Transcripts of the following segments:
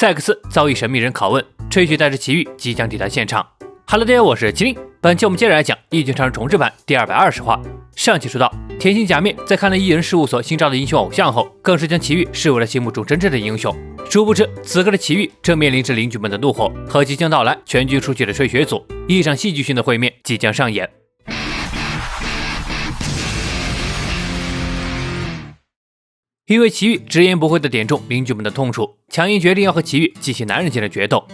赛克斯遭遇神秘人拷问，吹雪带着奇遇即将抵达现场。Hello， 大家好，我是麒麟。本期我们接着来讲《异军长人重置版》第220话。上期说到，甜心假面在看了艺人事务所新招的英雄偶像后，更是将奇遇视为了心目中真正的英雄。殊不知，此刻的奇遇正面临着邻居们的怒火和即将到来全军出去的吹雪组，一场戏剧性的会面即将上演。因为奇遇直言不讳地点中邻居们的痛处，强硬决定要和奇遇进行男人间的决斗。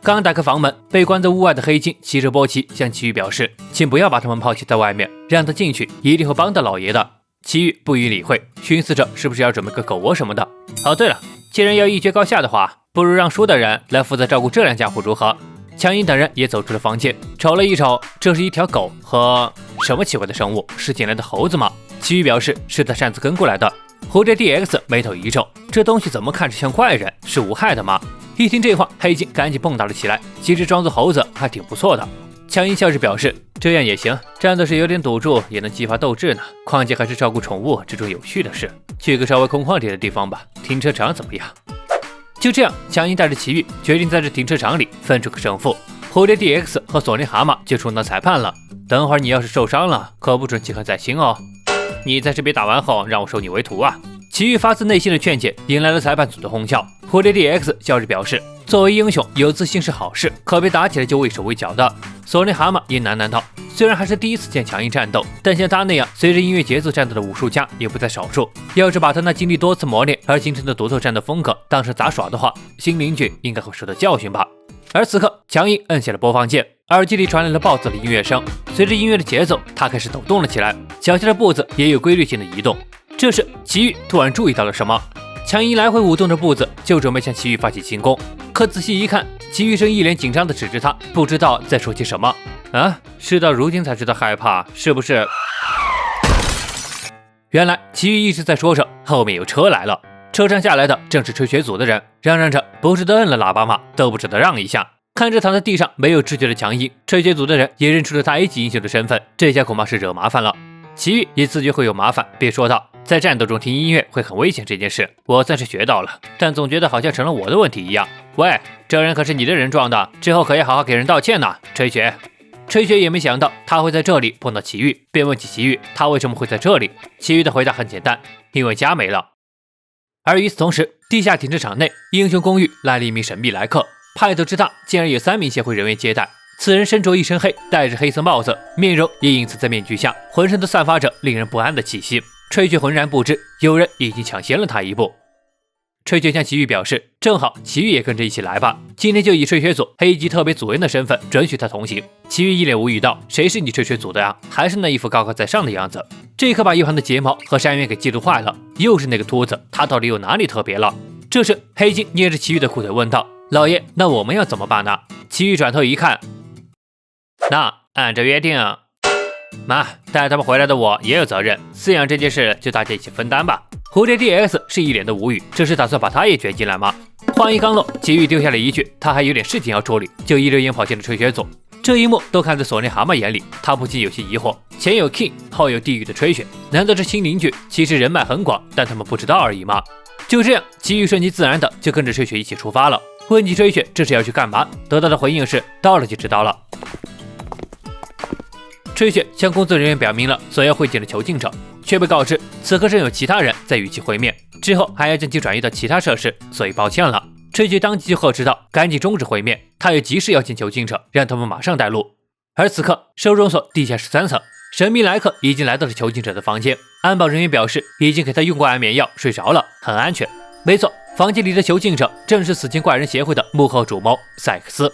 刚打开房门，被关在屋外的黑金骑着波奇向奇遇表示，请不要把他们抛弃在外面，让他进去一定会帮到老爷的。奇遇不予理会，寻思着是不是要准备个狗窝什么的。哦，对了，既然要一决高下的话，不如让输的人来负责照顾这两家伙如何？强硬等人也走出了房间，瞅了一瞅，这是一条狗和什么奇怪的生物？是捡来的猴子吗？奇遇表示是他擅自跟过来的。蝴蝶 DX 眉头一皱，这东西怎么看着像怪人？是无害的吗？一听这话，黑金赶紧蹦跶了起来，其实装作猴子还挺不错的。强硬笑着表示，这样也行，战斗时有点赌注也能激发斗志呢，况且还是照顾宠物这种有趣的事。去个稍微空旷点的地方吧，停车场怎么样？就这样，强硬带着奇遇决定在这停车场里分出个胜负。蝴蝶 DX 和索尼蛤蟆就充当裁判了。等会儿你要是受伤了，可不准记恨在心哦。你在这边打完后，让我收你为徒啊！奇遇发自内心的劝解，引来了裁判组的哄笑。蝴蝶 DX 笑着表示，作为英雄，有自信是好事，可别打起来就畏手畏脚的。索尼蛤蟆也喃喃道，虽然还是第一次见强硬战斗，但像他那样随着音乐节奏战斗的武术家也不在少数。要是把他那经历多次磨练而形成的独特战斗风格当成杂耍的话，新邻居应该会受到教训吧。而此刻，强硬摁下了播放键，耳机里传来了暴躁的音乐声。随着音乐的节奏，他开始抖动了起来，脚下的步子也有规律性的移动。这时，奇遇突然注意到了什么，强硬来回舞动着步子，就准备向奇遇发起进攻。可仔细一看，奇遇正一脸紧张地指着他，不知道在说些什么。啊，事到如今才知道害怕，是不是？原来奇遇一直在说着，后面有车来了。车上下来的正是吹雪组的人，嚷嚷着不是都摁了喇叭吗？都不知道让一下。看着躺在地上没有知觉的强硬，吹雪组的人也认出了他 A 级英雄的身份，这下恐怕是惹麻烦了。奇遇也自觉会有麻烦，便说道，在战斗中听音乐会很危险这件事，我算是学到了，但总觉得好像成了我的问题一样。喂，这人可是你的人撞的，之后可要好好给人道歉呢。吹雪也没想到他会在这里碰到奇遇，便问起奇遇他为什么会在这里。奇遇的回答很简单，因为家没了。而与此同时，地下停车场内，英雄公寓来了一名神秘来客，派头之大，竟然有3名协会人员接待。此人身着一身黑，戴着黑色帽子，面容也隐藏在面具下，浑身都散发着令人不安的气息。吹雪浑然不知，有人已经抢先了他一步。吹雪向奇遇表示，正好奇遇也跟着一起来吧，今天就以吹雪组黑级特别组员的身份准许他同行。奇遇一脸无语道，谁是你吹雪组的呀？还是那一副高高在上的样子。这可把一旁的睫毛和山原给嫉妒坏了，又是那个秃子，他到底有哪里特别了？这时黑金捏着奇遇的裤腿问道，老爷，那我们要怎么办呢？奇遇转头一看，那按照约定，妈，带他们回来的我也有责任，饲养这件事就大家一起分担吧。蝴蝶 DX 是一脸的无语，这是打算把他也卷进来吗？话音刚落，奇遇丢下了一句他还有点事情要处理，就一溜烟跑进了吹雪组。这一幕都看在索尼蛤蟆眼里，他不禁有些疑惑，前有 King 后有地狱的吹雪，难道这新邻居其实人脉很广，但他们不知道而已吗？就这样，奇遇顺其自然的就跟着吹雪一起出发了。问起吹雪这是要去干嘛，得到的回应是到了就知道了。吹雪向工作人员表明了所要会见的囚禁者，却被告知此刻正有其他人在与其会面，之后还要将其转移到其他设施，所以抱歉了。吹雪当即就呵斥道，赶紧终止会面，他有急事要见囚禁者，让他们马上带路。而此刻收容所地下13层，神秘来客已经来到了囚禁者的房间，安保人员表示已经给他用过安眠药，睡着了，很安全。没错，房间里的囚禁者正是死前怪人协会的幕后主谋赛克斯。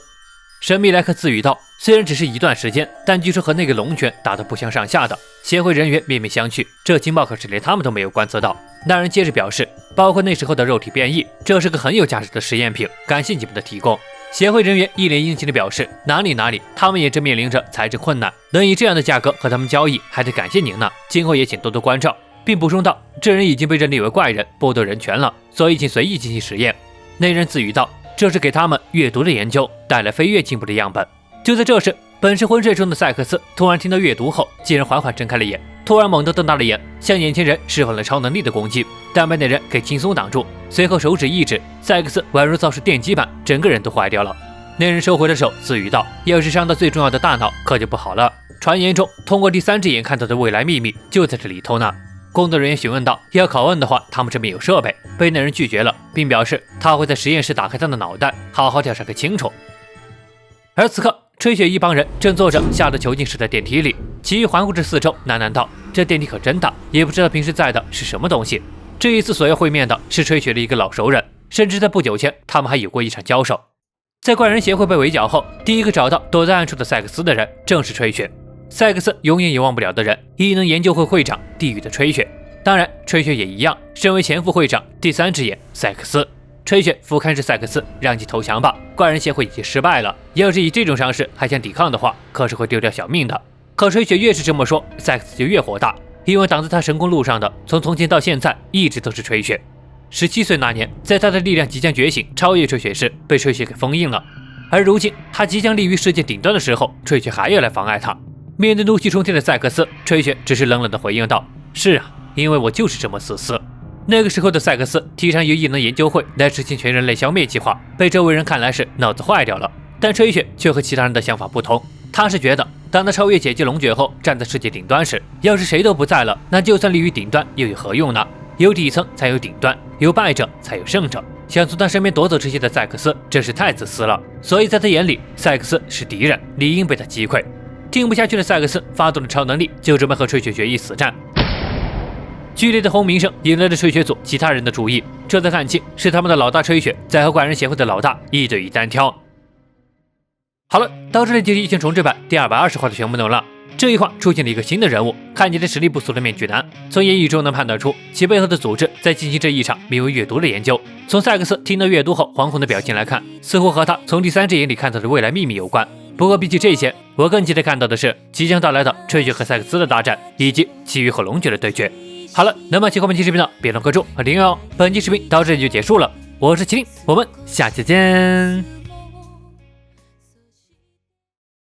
神秘来客自语道，虽然只是一段时间，但据说和那个龙泉打得不相上下的。协会人员面面相觑，这情报可是连他们都没有观测到。那人接着表示，包括那时候的肉体变异，这是个很有价值的实验品，感谢你们的提供。协会人员一脸殷勤地表示，哪里，他们也正面临着财政困难，能以这样的价格和他们交易，还得感谢您呢。今后也请多多关照，并补充道，这人已经被认定为怪人，剥夺人权了，所以请随意进行实验。那人自语道，这是给他们阅读的研究带来飞跃进步的样本。就在这时，本是昏睡中的赛克斯突然听到阅读后，竟然缓缓睁开了眼，突然猛地瞪大了眼，向眼前人释放了超能力的攻击，但被那人给轻松挡住。随后手指一指，赛克斯宛如造势电击般，整个人都坏掉了。那人收回了手，自语道：“要是伤到最重要的大脑，可就不好了。传言中，通过第三只眼看到的未来秘密就在这里头呢。”工作人员询问道：“要拷问的话，他们这边有设备。”被那人拒绝了，并表示他会在实验室打开他的脑袋，好好调查个清楚。而此刻，吹雪一帮人正坐着下了囚禁室的电梯里，齐豫环顾着四周，喃喃道：“这电梯可真大，也不知道平时在的是什么东西。”这一次所要会面的是吹雪的一个老熟人，甚至在不久前，他们还有过一场交手。在怪人协会被围剿后，第一个找到躲在暗处的赛克斯的人正是吹雪。赛克斯永远也忘不了的人，异能研究会会长地狱的吹雪。当然，吹雪也一样，身为前副会长第三只眼赛克斯。吹雪俯瞰着赛克斯，让其投降吧。怪人协会已经失败了，要是以这种伤势还想抵抗的话，可是会丢掉小命的。可吹雪越是这么说，赛克斯就越火大，因为挡在他神功路上的，从前到现在一直都是吹雪。17岁那年，在他的力量即将觉醒，超越吹雪时，被吹雪给封印了。而如今，他即将立于世界顶端的时候，吹雪还要来妨碍他。面对怒气冲天的赛克斯，吹雪只是冷冷地回应道：“是啊，因为我就是这么自私。”那个时候的赛克斯提倡由异能研究会来实现全人类消灭计划，被周围人看来是脑子坏掉了。但吹雪却和其他人的想法不同，他是觉得，当他超越解救龙卷后，站在世界顶端时，要是谁都不在了，那就算立于顶端又有何用呢？有底层才有顶端，有败者才有胜者。想从他身边夺走这些的赛克斯真是太自私了，所以在他眼里，赛克斯是敌人，理应被他击溃。听不下去的赛克斯发动了超能力，就准备和吹雪决一死战。剧烈的轰鸣声引来了吹雪组其他人的注意，这才看清是他们的老大吹雪在和怪人协会的老大一对一单挑。好了，到这里就是《异形重置版》第220话的全部内容了。这一话出现了一个新的人物，看起来实力不俗的面具男。从言语中能判断出，其背后的组织在进行这一场名为阅读的研究。从赛克斯听到阅读后惶恐的表情来看，似乎和他从第三只眼里看到的未来秘密有关。不过比起这些，我更期待看到的是即将到来的吹雪和赛克斯的大战，以及其余和龙卷的对决。好了，那么喜欢本期视频的别忘关注和订阅哦。本期视频到这里就结束了，我是麒麟，我们下期见。